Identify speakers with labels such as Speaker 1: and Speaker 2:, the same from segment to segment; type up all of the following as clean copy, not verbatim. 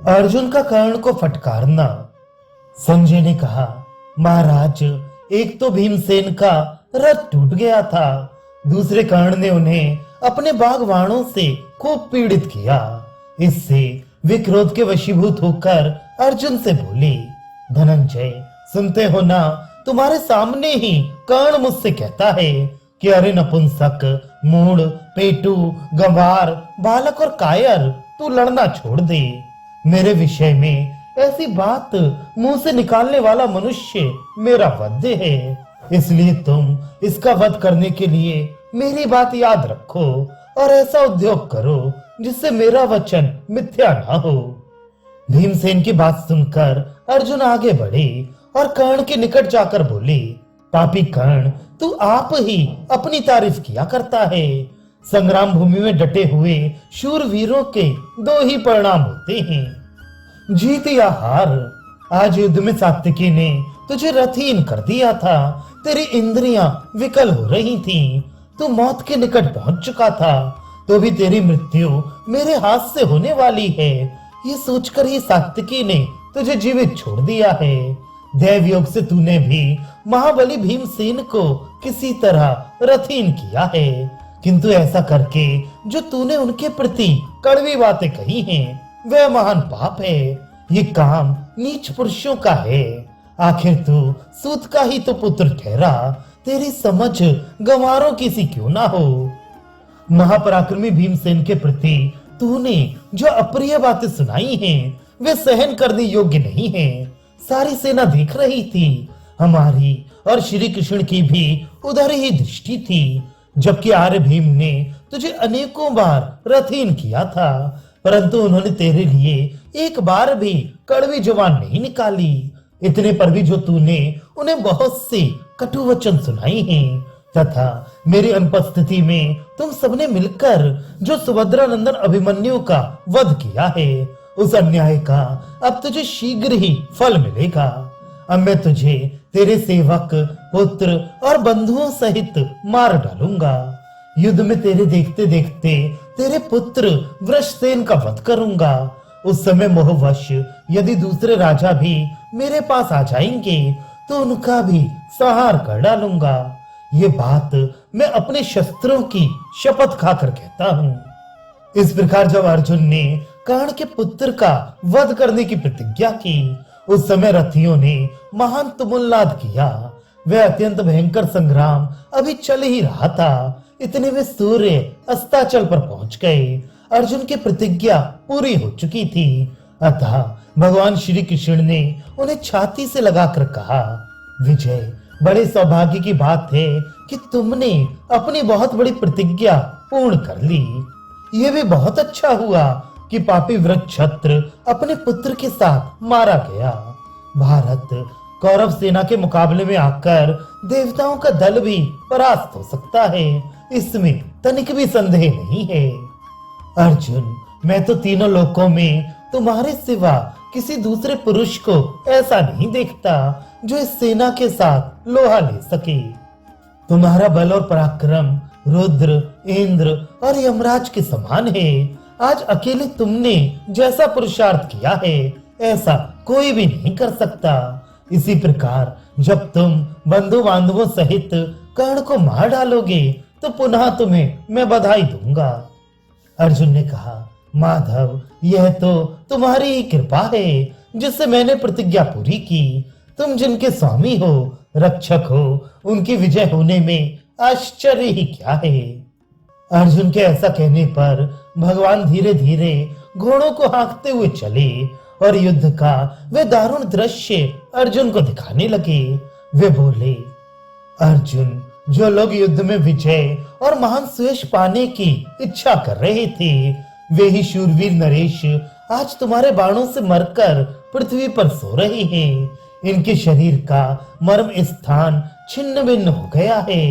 Speaker 1: अर्जुन का कर्ण को फटकारना। संजय ने कहा, महाराज, एक तो भीमसेन का रथ टूट गया था, दूसरे कर्ण ने उन्हें अपने बागवानों से खूब पीड़ित किया। इससे वे क्रोध के वशीभूत होकर अर्जुन से बोले, धनंजय, सुनते हो ना, तुम्हारे सामने ही कर्ण मुझसे कहता है कि अरे नपुंसक, मूढ़, पेटू, गंवार, बालक और कायर, तू लड़ना छोड़ दे। मेरे विषय में ऐसी बात मुंह से निकालने वाला मनुष्य मेरा वध्य है, इसलिए तुम इसका वध करने के लिए मेरी बात याद रखो और ऐसा उद्योग करो जिससे मेरा वचन मिथ्या ना हो। भीमसेन की बात सुनकर अर्जुन आगे बढ़े और कर्ण के निकट जाकर बोले, पापी कर्ण, तू आप ही अपनी तारीफ किया करता है। संग्राम भूमि में डटे हुए शूरवीरों के दो ही परिणाम होते हैं, जीत या हार। आज युद्ध में सात्विकी ने तुझे रथहीन कर दिया था, तेरी इंद्रियां विकल हो रही थीं, तू मौत के निकट पहुंच चुका था, तो भी तेरी मृत्यु मेरे हाथ से होने वाली है, ये सोचकर ही सात्विकी ने तुझे जीवित छोड़ दिया है। दैव योग से तूने भी महाबली भीमसेन को किसी तरह रथहीन किया है, किंतु ऐसा करके जो तूने उनके प्रति कड़वी बातें कही हैं, वह महान पाप है। ये काम नीच पुरुषों का है। आखिर तू सूत का ही तो पुत्र ठहरा, तेरी समझ गंवारों की सी क्यों ना हो। महापराक्रमी भीमसेन के प्रति तूने जो अप्रिय बातें सुनाई हैं, वे सहन करने योग्य नहीं हैं। सारी सेना देख रही थी, हमारी और श्री कृष्ण की भी उधर ही दृष्टि थी, जबकि आर्य भीम ने तुझे अनेकों बार रथहीन किया था, परंतु उन्होंने तेरे लिए एक बार भी कड़वी जुबान नहीं निकाली। इतने पर भी जो तूने उन्हें बहुत से कटु वचन सुनाई हैं, तथा मेरी अनुपस्थिति में तुम सबने मिलकर जो सुभद्रा नंदन अभिमन्यु का वध किया है, उस अन्याय का अब तुझे शीघ्र ही फल मिलेगा। अब मैं तुझे तेरे सेवक, पुत्र और बंधुओं सहित मार डालूंगा। युद्ध में तेरे देखते देखते तेरे पुत्र वृषसेन का वध करूंगा। उस समय मोहवश यदि दूसरे राजा भी मेरे पास आ जाएंगे तो उनका भी संहार कर डालूंगा। ये बात मैं अपने शस्त्रों की शपथ खाकर कहता हूँ। इस प्रकार जब अर्जुन ने कर्ण के पुत्र का वध करने की प्रतिज्ञा की, उस समय रथियों ने महान तुमुल्लाद किया। वह अत्यंत भयंकर संग्राम अभी चल ही रहा था, इतने में सूर्य अस्ताचल पर पहुंच गए। अर्जुन की प्रतिज्ञा पूरी हो चुकी थी, अतः भगवान श्री कृष्ण ने उन्हें छाती से लगाकर कहा, विजय, बड़े सौभाग्य की बात है कि तुमने अपनी बहुत बड़ी प्रतिज्ञा पूर्ण कर ली। ये भी बहुत अच्छा हुआ कि पापी वृषक्षत्र अपने पुत्र के साथ मारा गया। भारत कौरव सेना के मुकाबले में आकर देवताओं का दल भी परास्त हो सकता है, इसमें तनिक भी संदेह नहीं है। अर्जुन, मैं तो तीनों लोकों में तुम्हारे सिवा किसी दूसरे पुरुष को ऐसा नहीं देखता जो इस सेना के साथ लोहा ले सके। तुम्हारा बल और पराक्रम रुद्र, इंद्र और यमराज के समान है। आज अकेले तुमने जैसा पुरुषार्थ किया है, ऐसा कोई भी नहीं कर सकता। इसी प्रकार जब तुम बंधु बांधवों सहित कर्ण को मार डालोगे तो पुनः तुम्हें मैं बधाई दूंगा। अर्जुन ने कहा, माधव, यह तो तुम्हारी ही कृपा है जिससे मैंने प्रतिज्ञा पूरी की। तुम जिनके स्वामी हो, रक्षक हो, उनकी विजय होने में आश्चर्य ही क्या है। अर्जुन के ऐसा कहने पर भगवान धीरे धीरे घोड़ों को हाँकते हुए चले और युद्ध का वे दारुण दृश्य अर्जुन को दिखाने लगे। वे बोले, अर्जुन, जो लोग युद्ध में विजय और महान सुयश पाने की इच्छा कर रहे थे, वे ही शूरवीर नरेश आज तुम्हारे बाणों से मरकर पृथ्वी पर सो रहे हैं। इनके शरीर का मर्म स्थान छिन्न भिन्न हो गया है।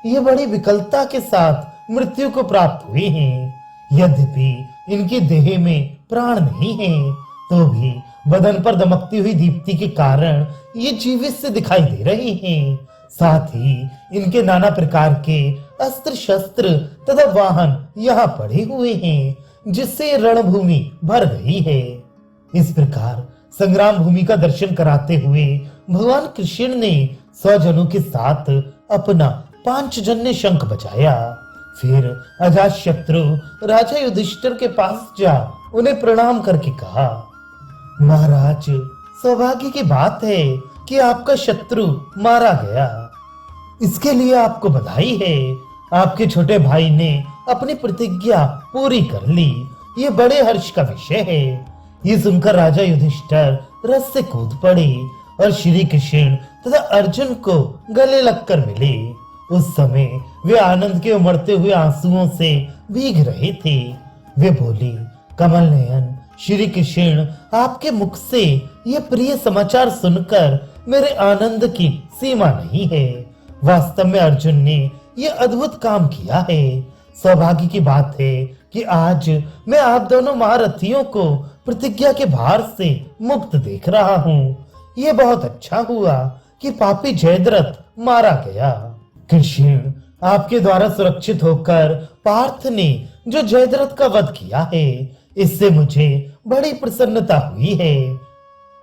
Speaker 1: ये बड़ी विकलता के साथ मृत्यु को प्राप्त हुए हैं। यद्यपि इनकी देह में प्राण नहीं है, तो भी बदन पर दमकती हुई दीप्ति के कारण ये जीवित से दिखाई दे रहे हैं। साथ ही इनके नाना प्रकार के अस्त्र शस्त्र तथा वाहन यहाँ पड़े हुए हैं, जिससे रणभूमि भर गई है। इस प्रकार संग्राम भूमि का दर्शन कराते हुए भगवान कृष्ण ने स्वजनों के साथ अपना पांचजन्य शंख बजाया। फिर अजात शत्रु राजा युधिष्ठिर के पास जा उन्हें प्रणाम करके कहा, महाराज, सौभाग्य की बात है कि आपका शत्रु मारा गया। इसके लिए आपको बधाई है। आपके छोटे भाई ने अपनी प्रतिज्ञा पूरी कर ली। ये बड़े हर्ष का विषय है। ये सुनकर राजा युधिष्ठिर रथ से कूद पड़े और श्री कृष्ण तथा अर्जुन को गले लगकर मिले। उस समय वे आनंद के उमड़ते हुए आंसुओं से भीग रहे थे। वे बोली, कमल नयन श्री कृष्ण, आपके मुख से ये प्रिय समाचार सुनकर मेरे आनंद की सीमा नहीं है। वास्तव में अर्जुन ने ये अद्भुत काम किया है। सौभाग्य की बात है कि आज मैं आप दोनों महारथियों को प्रतिज्ञा के भार से मुक्त देख रहा हूँ। ये बहुत अच्छा हुआ कि पापी जयद्रथ मारा गया। कृष्ण, आपके द्वारा सुरक्षित होकर पार्थ ने जो जयद्रथ का वध किया है, इससे मुझे बड़ी प्रसन्नता हुई है।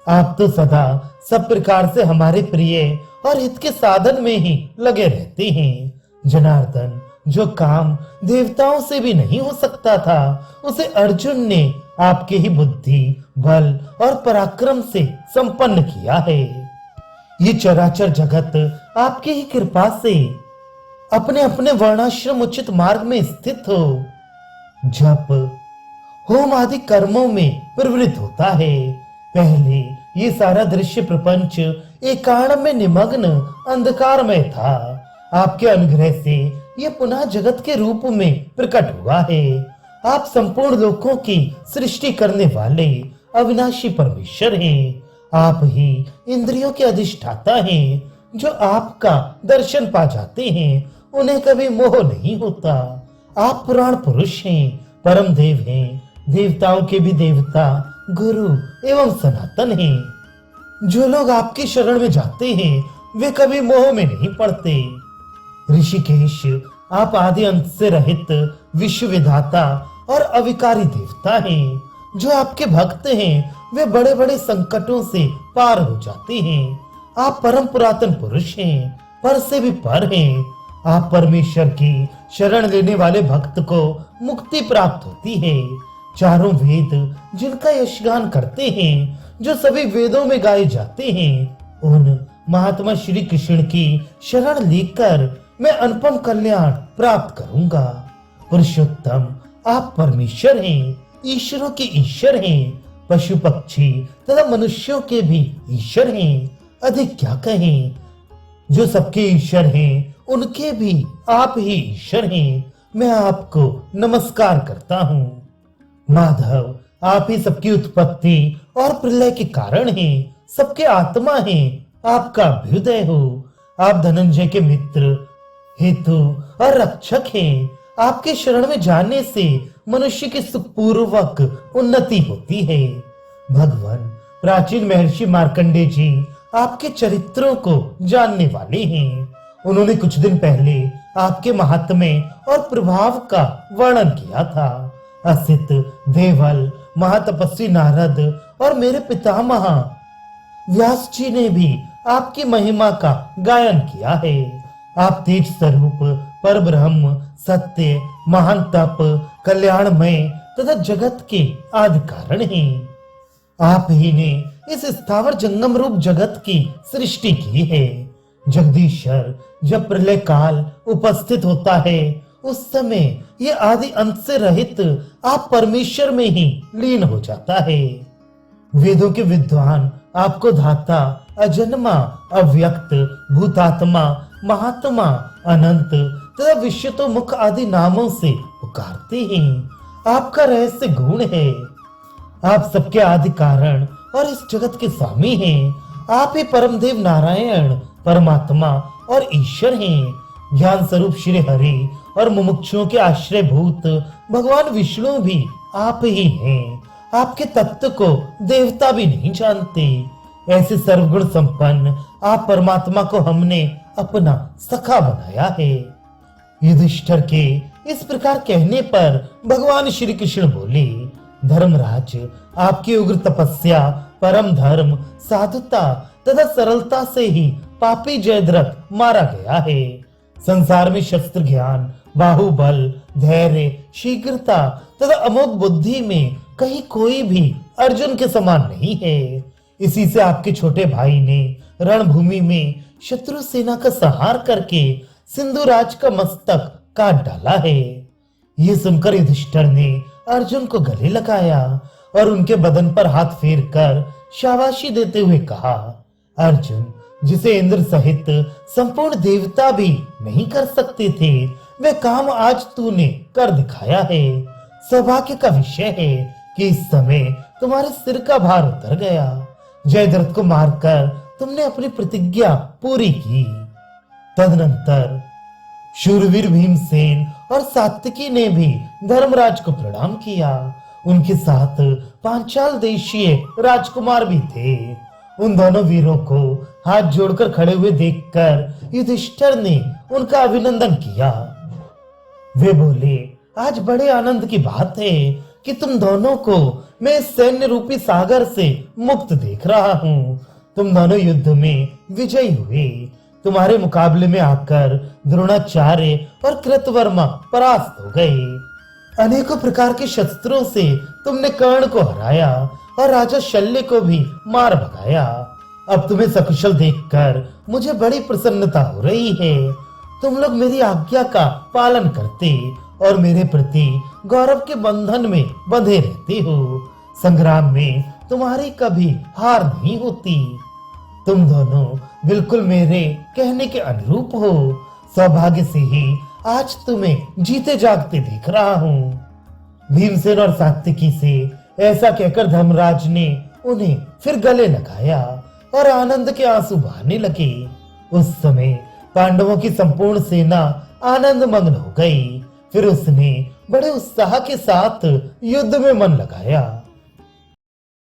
Speaker 1: आप तो सदा सब प्रकार से हमारे प्रिय और हित के साधन में ही लगे रहते हैं। जनार्दन, जो काम देवताओं से भी नहीं हो सकता था, उसे अर्जुन ने आपके ही बुद्धि, बल और पराक्रम से संपन्न किया है। ये चराचर जगत आपकी ही कृपा से अपने अपने वर्णाश्रम उचित मार्ग में स्थित हो, जप, होम आदि कर्मों में प्रवृत्त होता है। पहले ये सारा दृश्य प्रपंच एकांत में निमग्न अंधकारमय था। आपके अनुग्रह से ये पुनः जगत के रूप में प्रकट हुआ है। आप संपूर्ण लोकों की सृष्टि करने वाले अविनाशी परमेश्वर हैं। आप ही इंद्रियों के अधिष्ठाता हैं। जो आपका दर्शन पा जाते हैं, उन्हें कभी मोह नहीं होता। आप पुराण पुरुष हैं, परम देव हैं, देवताओं के भी देवता, गुरु एवं सनातन हैं। जो लोग आपकी शरण में जाते हैं, वे कभी मोह में नहीं पड़ते। ऋषिकेश, आप आदि अंत से रहित विश्व विधाता और अविकारी देवता हैं। जो आपके भक्त हैं, वे बड़े बड़े संकटों से पार हो जाते हैं। आप परम पुरातन पुरुष हैं, पर से भी पर हैं। आप परमेश्वर की शरण लेने वाले भक्त को मुक्ति प्राप्त होती है। चारों वेद जिनका यशगान करते हैं, जो सभी वेदों में गाए जाते हैं, उन महात्मा श्री कृष्ण की शरण लेकर मैं अनुपम कल्याण प्राप्त करूंगा। पुरुषोत्तम, आप परमेश्वर हैं, ईश्वरों के ईश्वर हैं, पशु पक्षी तथा मनुष्यों के भी ईश्वर हैं। अधिक क्या कहें, जो सबके ईश्वर हैं, उनके भी आप ही ईश्वर हैं। मैं आपको नमस्कार करता हूँ। माधव, आप ही सबकी उत्पत्ति और प्रलय के कारण हैं, सबके आत्मा हैं। आपका अभ्युदय हो। आप धनंजय के मित्र, हेतु और रक्षक हैं। आपके शरण में जाने से मनुष्य की सुखपूर्वक उन्नति होती है। भगवान, प्राचीन महर्षि मार्कंडेय जी आपके चरित्रों को जानने वाले हैं। उन्होंने कुछ दिन पहले आपके महात्म्य और प्रभाव का वर्णन किया था। असित, देवल, महातपस्वी नारद और मेरे पितामह व्यास जी ने भी आपकी महिमा का गायन किया है। आप तेज स्वरूप, पर ब्रह्म, सत्य, महान तप, कल्याणमय तथा जगत के आदि कारण हैं। आप ही ने इस स्थावर जंगम रूप जगत की सृष्टि की है। जगदीश्वर जब प्रलय काल उपस्थित होता है, उस समय ये आदि अंत से रहित आप परमेश्वर में ही लीन हो जाता है। वेदों के विद्वान आपको धाता, अजन्मा, अव्यक्त, भूतात्मा, महात्मा, अनंत तथा विश्वतोमुख आदि नामों से पुकारते हैं। आपका रहस्य गुण है। आप सबके आदि कारण और इस जगत के स्वामी हैं। आप ही परम देव नारायण, परमात्मा और ईश्वर हैं। ज्ञान स्वरूप श्री हरि और मुमुक्षुओं के आश्रय भूत भगवान विष्णु भी आप ही हैं। आपके तत्व को देवता भी नहीं जानते। ऐसे सर्वगुण संपन्न आप परमात्मा को हमने अपना सखा बनाया है। युधिष्ठिर के इस प्रकार कहने पर भगवान श्री कृष्ण बोले, धर्मराज, आपकी उग्र तपस्या, परम धर्म, साधुता तथा सरलता से ही पापी जयद्रथ मारा गया है। संसार में शस्त्र ज्ञान, बाहुबल, धैर्य, शीघ्रता तथा अमोघ बुद्धि में कहीं कोई भी अर्जुन के समान नहीं है। इसी से आपके छोटे भाई ने रणभूमि में शत्रु सेना का संहार करके सिंधुराज का मस्तक काट डाला है। ये सुनकर युधिष्ठिर ने अर्जुन को गले लगाया और उनके बदन पर हाथ फेर कर शाबाशी देते हुए कहा, अर्जुन, जिसे इंद्र सहित संपूर्ण देवता भी नहीं कर सकते थे, वह काम आज तूने कर दिखाया है। सौभाग्य का विषय है कि इस समय तुम्हारे सिर का भार उतर गया। जयद्रथ को मारकर तुमने अपनी प्रतिज्ञा पूरी की। तदनंतर शूरवीर भीमसेन और सात्विकी ने भी धर्मराज को प्रणाम किया। उनके साथ पांचाल देशीय राजकुमार भी थे। उन दोनों वीरों को हाथ जोड़कर खड़े हुए देखकर युधिष्ठिर ने उनका अभिनंदन किया। वे बोले, आज बड़े आनंद की बात है कि तुम दोनों को मैं सैन्य रूपी सागर से मुक्त देख रहा हूँ। तुम दोनों युद्ध में विजयी हुए। तुम्हारे मुकाबले में आकर द्रोणाचार्य और कृतवर्मा परास्त हो गए। अनेकों प्रकार के शस्त्रों से तुमने कर्ण को हराया और राजा शल्य को भी मार भगाया। अब तुम्हें सकुशल देखकर मुझे बड़ी प्रसन्नता हो रही है। तुम लोग मेरी आज्ञा का पालन करते और मेरे प्रति गौरव के बंधन में बंधे रहते हो। संग्राम में तुम्हारी कभी हार नहीं होती। तुम दोनों बिल्कुल मेरे कहने के अनुरूप हो। सौभाग्य से ही आज तुम्हें जीते जागते देख रहा हूँ। भीमसेन और सात्विकी से ऐसा कहकर धर्मराज ने उन्हें फिर गले लगाया और आनंद के आंसू बहाने लगे। उस समय पांडवों की संपूर्ण सेना आनंद मग्न हो गई। फिर उसने बड़े उत्साह के साथ युद्ध में मन लगाया।